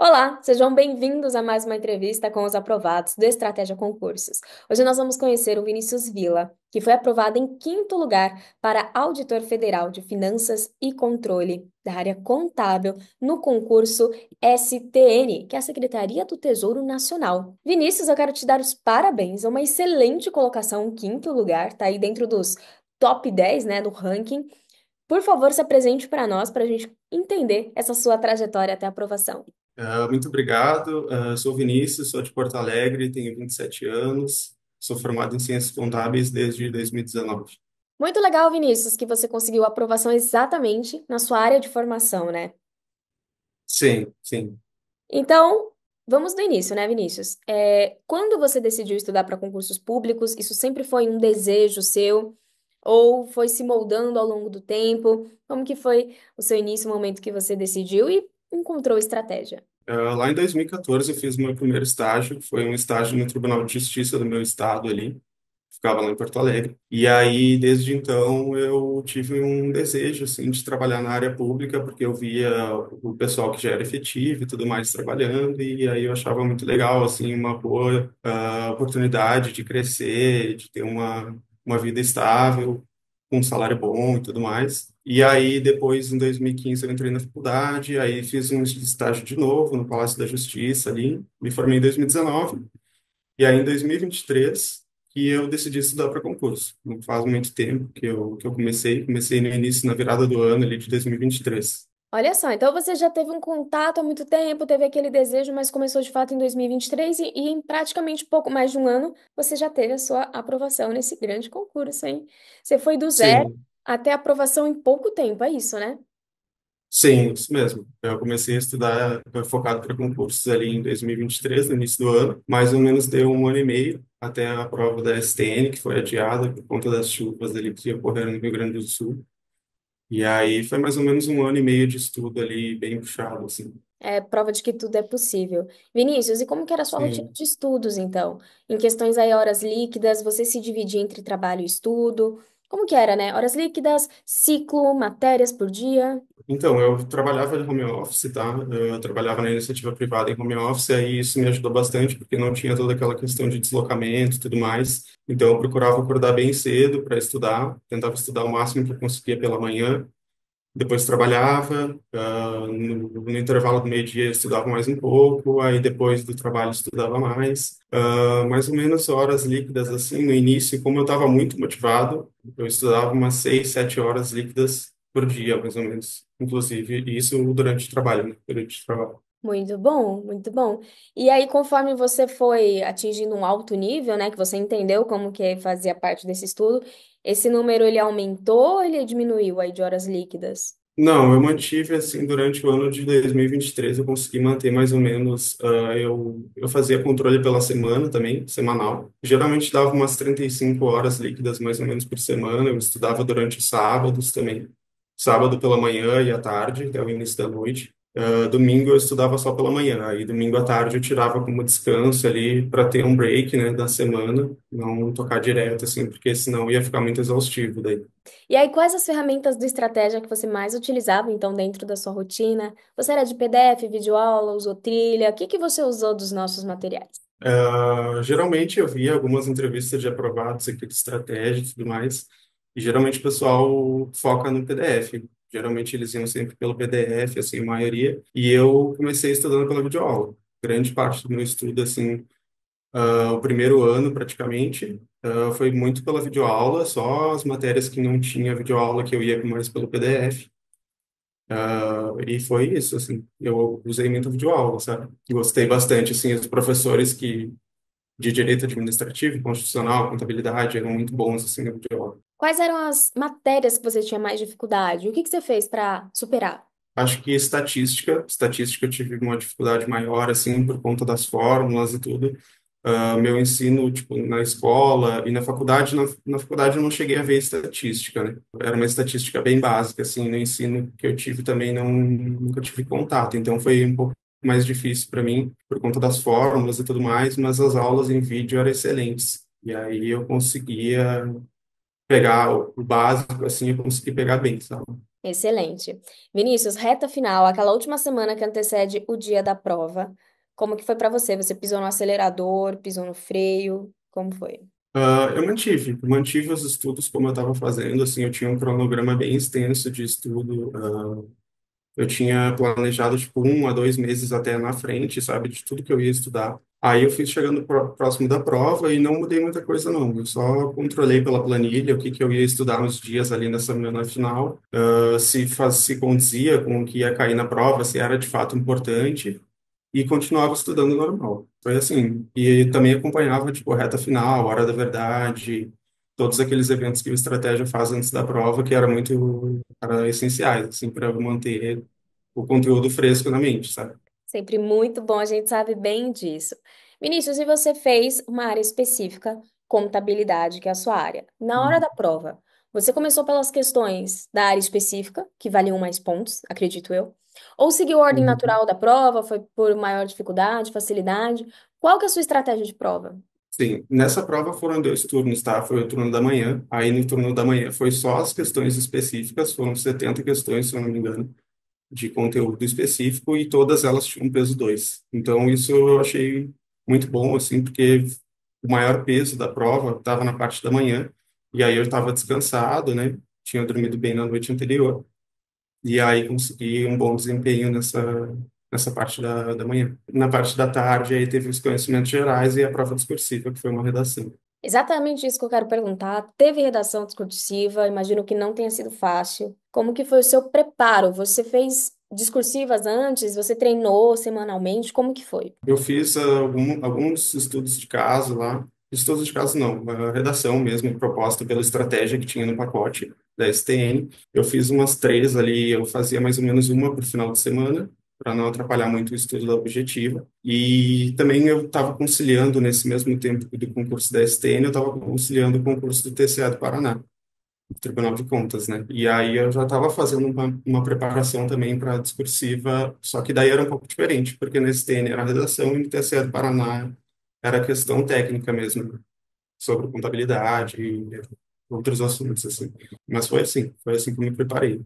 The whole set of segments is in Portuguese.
Olá, sejam bem-vindos a mais uma entrevista com os aprovados do Estratégia Concursos. Hoje nós vamos conhecer o Vinícius Vila, que foi aprovado em quinto lugar para Auditor Federal de Finanças e Controle da área contábil no concurso STN, que é a Secretaria do Tesouro Nacional. Vinícius, eu quero te dar os parabéns, é uma excelente colocação, em quinto lugar, tá aí dentro dos top 10, né, do ranking. Por favor, se apresente para nós, para a gente entender essa sua trajetória até a aprovação. Muito obrigado. Sou Vinícius, sou de Porto Alegre, tenho 27 anos, sou formado em Ciências Contábeis desde 2019. Muito legal, Vinícius, que você conseguiu a aprovação exatamente na sua área de formação, né? Sim, sim. Então, vamos do início, né, Vinícius? Quando você decidiu estudar para concursos públicos, isso sempre foi um desejo seu? Ou foi se moldando ao longo do tempo? Como que foi o seu início, o momento que você decidiu e encontrou estratégia? Lá em 2014 eu fiz meu primeiro estágio, foi um estágio no Tribunal de Justiça do meu estado ali, ficava lá em Porto Alegre. E aí, desde então, eu tive um desejo, assim, de trabalhar na área pública, porque eu via o pessoal que já era efetivo e tudo mais trabalhando, e aí eu achava muito legal, assim, uma boa oportunidade de crescer, de ter uma vida estável, com um salário bom e tudo mais. E aí, depois, em 2015, eu entrei na faculdade, aí fiz um estágio de novo no Palácio da Justiça ali, me formei em 2019, e aí, em 2023, que eu decidi estudar para concurso. Não faz muito tempo que eu comecei no início, na virada do ano ali de 2023. Olha só, então você já teve um contato há muito tempo, teve aquele desejo, mas começou de fato em 2023 e em praticamente pouco mais de um ano você já teve a sua aprovação nesse grande concurso, hein? Você foi do zero Sim, até a aprovação em pouco tempo, é isso, né? sim, isso mesmo. Eu comecei a estudar focado para concursos ali em 2023, no início do ano. Mais ou menos deu um ano e meio até a prova da STN, que foi adiada por conta das chuvas ali que ocorreram no Rio Grande do Sul. E aí foi mais ou menos um ano e meio de estudo ali, bem puxado, assim. É prova de que tudo é possível. Vinícius, e como que era a sua rotina Sim. de estudos, então? Em questões aí, horas líquidas, você se dividia entre trabalho e estudo? Como que era, né? Horas líquidas, ciclo, matérias por dia? Então, eu trabalhava em home office, tá? Eu trabalhava na iniciativa privada em home office, aí isso me ajudou bastante, porque não tinha toda aquela questão de deslocamento e tudo mais. Então, eu procurava acordar bem cedo para estudar, tentava estudar o máximo que eu conseguia pela manhã. Depois trabalhava, no intervalo do meio-dia eu estudava mais um pouco, aí depois do trabalho estudava mais. Mais ou menos horas líquidas, assim, no início, como eu estava muito motivado, eu estudava umas 6, 7 horas líquidas por dia, mais ou menos. Inclusive, isso durante o trabalho, né? Durante o trabalho. Muito bom, muito bom. E aí, conforme você foi atingindo um alto nível, né, que você entendeu como que fazia parte desse estudo, esse número ele aumentou ou ele diminuiu aí de horas líquidas? Não, eu mantive assim durante o ano de 2023, eu consegui manter mais ou menos, eu fazia controle pela semana também, semanal. Geralmente dava umas 35 horas líquidas mais ou menos por semana, eu estudava durante os sábados também. Sábado pela manhã e à tarde, até o início da noite. Domingo eu estudava só pela manhã, aí domingo à tarde eu tirava como descanso ali para ter um break, né, da semana, não tocar direto assim, porque senão ia ficar muito exaustivo daí. E aí, quais as ferramentas do estratégia que você mais utilizava, então, dentro da sua rotina? Você era de PDF, videoaula, usou trilha? O que que você usou dos nossos materiais? Geralmente eu via algumas entrevistas de aprovados aqui de estratégia e tudo mais, e geralmente o pessoal foca no PDF. Geralmente eles iam sempre pelo PDF, assim, a maioria, e eu comecei estudando pela videoaula. Grande parte do meu estudo, assim, o primeiro ano praticamente, foi muito pela videoaula, só as matérias que não tinha videoaula que eu ia mais pelo PDF. E foi isso, assim, eu usei muito videoaula, sabe? Gostei bastante, assim, os professores que de direito administrativo, constitucional, contabilidade, eram muito bons assim na videoaula. Quais eram as matérias que você tinha mais dificuldade? O que que você fez para superar? Acho que estatística eu tive uma dificuldade maior assim por conta das fórmulas e tudo. Meu ensino, tipo, na escola e na faculdade eu não cheguei a ver estatística, né? Era uma estatística bem básica, assim, no ensino que eu tive também nunca tive contato, então foi um pouco mais difícil para mim por conta das fórmulas e tudo mais, mas as aulas em vídeo eram excelentes. E aí eu conseguia pegar o básico, assim, eu consegui pegar bem, sabe? Excelente. Vinícius, reta final, aquela última semana que antecede o dia da prova, como que foi para você? Você pisou no acelerador, pisou no freio? Como foi? Eu mantive os estudos como eu estava fazendo, assim, eu tinha um cronograma bem extenso de estudo, eu tinha planejado, tipo, 1 a 2 meses até na frente, sabe, de tudo que eu ia estudar. Aí eu fiz chegando próximo da prova e não mudei muita coisa, não. Eu só controlei pela planilha o que que eu ia estudar nos dias ali na semana final, se condizia com o que ia cair na prova, se era de fato importante e continuava estudando normal. Foi assim. E também acompanhava, tipo, a reta final, a hora da verdade, todos aqueles eventos que o Estratégia faz antes da prova, que era essenciais, assim, para manter o conteúdo fresco na mente, sabe? Sempre muito bom, a gente sabe bem disso. Vinícius, e você fez uma área específica, contabilidade, que é a sua área. Na hora da prova, você começou pelas questões da área específica, que valiam mais pontos, acredito eu, ou seguiu a ordem Uhum. natural da prova, foi por maior dificuldade, facilidade? Qual que é a sua estratégia de prova? Sim, nessa prova foram 2 turnos, tá? Foi o turno da manhã, aí no turno da manhã foi só as questões específicas, foram 70 questões, se eu não me engano, de conteúdo específico e todas elas tinham peso 2. Então isso eu achei muito bom, assim, porque o maior peso da prova estava na parte da manhã e aí eu estava descansado, né? Tinha dormido bem na noite anterior e aí consegui um bom desempenho nessa parte da manhã. Na parte da tarde aí teve os conhecimentos gerais e a prova discursiva, que foi uma redação. Exatamente isso que eu quero perguntar. Teve redação discursiva, imagino que não tenha sido fácil. Como que foi o seu preparo? Você fez discursivas antes? Você treinou semanalmente? Como que foi? Eu fiz alguns estudos de caso lá. Estudos de caso não, a redação mesmo, proposta pela estratégia que tinha no pacote da STN. Eu fiz umas três ali, eu fazia mais ou menos uma por final de semana, para não atrapalhar muito o estudo da objetiva. E também eu estava conciliando, nesse mesmo tempo do concurso da STN, eu estava conciliando o concurso do TCE do Paraná. Tribunal de Contas, né? E aí eu já estava fazendo uma preparação também para discursiva, só que daí era um pouco diferente, porque no STN era redação e no TSE do Paraná era questão técnica mesmo, sobre contabilidade e outros assuntos, assim. Mas foi assim que eu me preparei.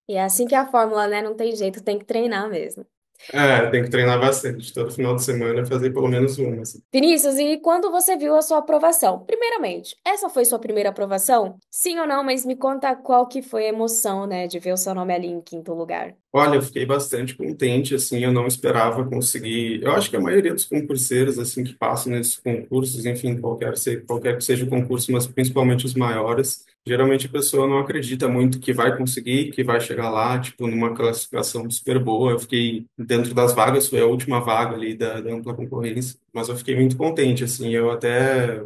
E é assim que é a fórmula, né? Não tem jeito, tem que treinar mesmo. É, tem que treinar bastante, todo final de semana fazer pelo menos uma, assim. Vinícius, e quando você viu a sua aprovação? Primeiramente, essa foi sua primeira aprovação? Sim ou não, mas me conta qual que foi a emoção, né, de ver o seu nome ali em quinto lugar. Olha, eu fiquei bastante contente, assim, eu não esperava conseguir. Eu acho que a maioria dos concurseiros, assim, que passam nesses concursos, enfim, qualquer que seja o concurso, mas principalmente os maiores, geralmente a pessoa não acredita muito que vai conseguir, que vai chegar lá, tipo, numa classificação super boa. Eu fiquei dentro das vagas, foi a última vaga ali da ampla concorrência, mas eu fiquei muito contente, assim, eu até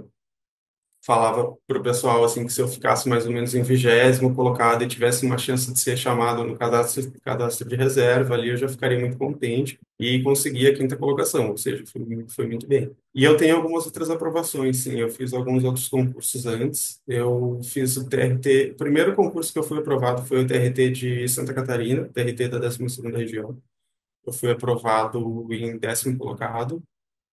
falava pro pessoal assim que se eu ficasse mais ou menos em 20º colocado e tivesse uma chance de ser chamado no cadastro de reserva ali, eu já ficaria muito contente e consegui a quinta colocação, ou seja, foi muito bem. E eu tenho algumas outras aprovações, sim, eu fiz alguns outros concursos antes. Eu fiz o TRT, o primeiro concurso que eu fui aprovado foi o TRT de Santa Catarina, TRT da 12ª região. Eu fui aprovado em 10º colocado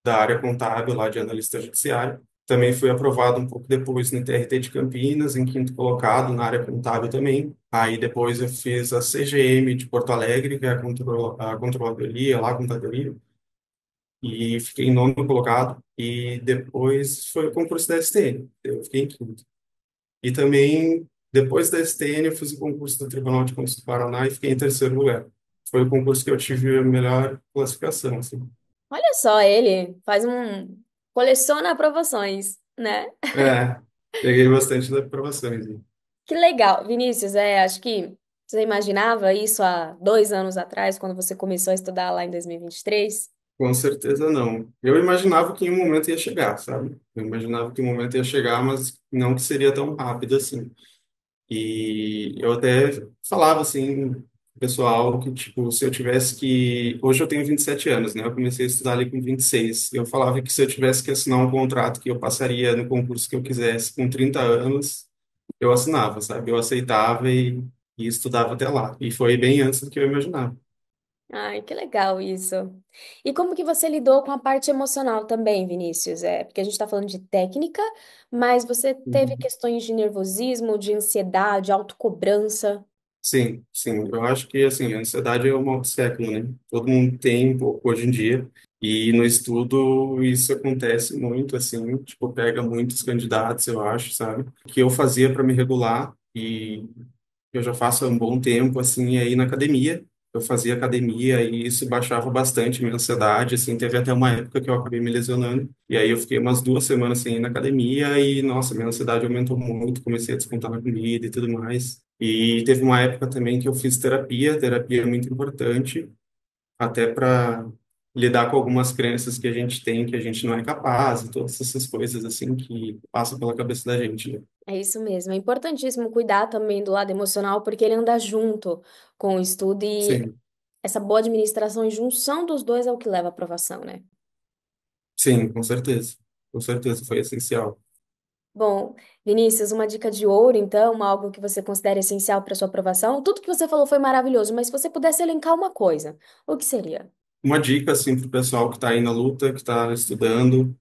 da área contábil lá de analista judiciário. Também fui aprovado um pouco depois no TRT de Campinas, em quinto colocado na área contábil também. Aí depois eu fiz a CGM de Porto Alegre, que é a controladoria, lá a contadoria, e fiquei em nono colocado. E depois foi o concurso da STN, eu fiquei em quinto. E também, depois da STN, eu fiz o concurso do Tribunal de Contas do Paraná e fiquei em terceiro lugar. Foi o concurso que eu tive a melhor classificação, assim. Olha só, ele faz um... coleciona aprovações, né? É, peguei bastante das aprovações. Que legal. Vinícius, acho que você imaginava isso há 2 anos atrás, quando você começou a estudar lá em 2023? Com certeza não. Eu imaginava que em um momento ia chegar, sabe? Eu imaginava que um momento ia chegar, mas não que seria tão rápido assim. E eu até falava assim, pro pessoal, que tipo, se eu tivesse que. Hoje eu tenho 27 anos, né? Eu comecei a estudar ali com 26. Eu falava que se eu tivesse que assinar um contrato que eu passaria no concurso que eu quisesse com 30 anos, eu assinava, sabe? Eu aceitava e estudava até lá. E foi bem antes do que eu imaginava. Ai, que legal isso. E como que você lidou com a parte emocional também, Vinícius? Porque a gente está falando de técnica, mas você teve Uhum. questões de nervosismo, de ansiedade, autocobrança. Sim, sim. Eu acho que, assim, a ansiedade é o mal do século, né? Todo mundo tem um pouco hoje em dia. E no estudo isso acontece muito, assim, tipo, pega muitos candidatos, eu acho, sabe? O que eu fazia para me regular, e eu já faço há um bom tempo, assim, aí na academia. Eu fazia academia e isso baixava bastante minha ansiedade, assim, teve até uma época que eu acabei me lesionando. E aí eu fiquei umas 2 semanas sem ir na academia e, nossa, minha ansiedade aumentou muito, comecei a descontar na comida e tudo mais. E teve uma época também que eu fiz terapia, terapia é muito importante, até para lidar com algumas crenças que a gente tem, que a gente não é capaz, e todas essas coisas, assim, que passam pela cabeça da gente, né? É isso mesmo. É importantíssimo cuidar também do lado emocional, porque ele anda junto com o estudo e Sim. essa boa administração e junção dos dois é o que leva à aprovação, né? Sim, com certeza. Com certeza, foi essencial. Bom, Vinícius, uma dica de ouro, então, algo que você considera essencial para sua aprovação. Tudo que você falou foi maravilhoso, mas se você pudesse elencar uma coisa, o que seria? Uma dica, assim, para o pessoal que está aí na luta, que está estudando,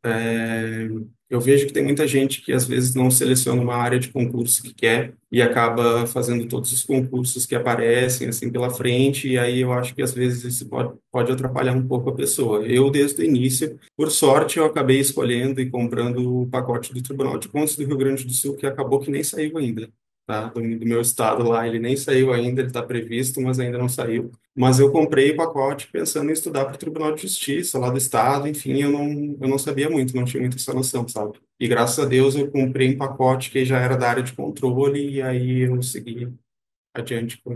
eu vejo que tem muita gente que às vezes não seleciona uma área de concurso que quer e acaba fazendo todos os concursos que aparecem, assim, pela frente, e aí eu acho que às vezes isso pode atrapalhar um pouco a pessoa. Eu, desde o início, por sorte, eu acabei escolhendo e comprando o pacote do Tribunal de Contas do Rio Grande do Sul, que acabou que nem saiu ainda. Tá? Do meu estado lá, ele nem saiu ainda, ele está previsto, mas ainda não saiu. Mas eu comprei o pacote pensando em estudar para o Tribunal de Justiça lá do Estado, enfim, eu não sabia muito, não tinha muita essa noção, sabe? E graças a Deus eu comprei um pacote que já era da área de controle e aí eu segui adiante com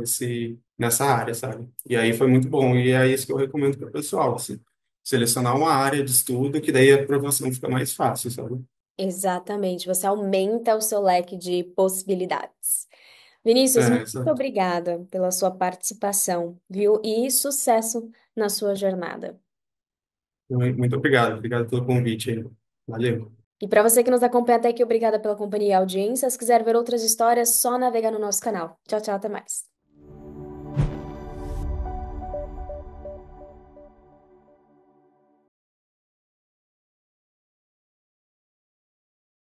nessa área, sabe? E aí foi muito bom e é isso que eu recomendo para o pessoal, assim, selecionar uma área de estudo que daí a aprovação fica mais fácil, sabe? Exatamente, você aumenta o seu leque de possibilidades. Vinícius, É, muito exato. obrigada pela sua participação, viu? E sucesso na sua jornada. Muito obrigado, obrigado pelo convite aí. Valeu. E para você que nos acompanha até aqui, obrigada pela companhia e audiência. Se quiser ver outras histórias, só navegar no nosso canal. Tchau, tchau, até mais.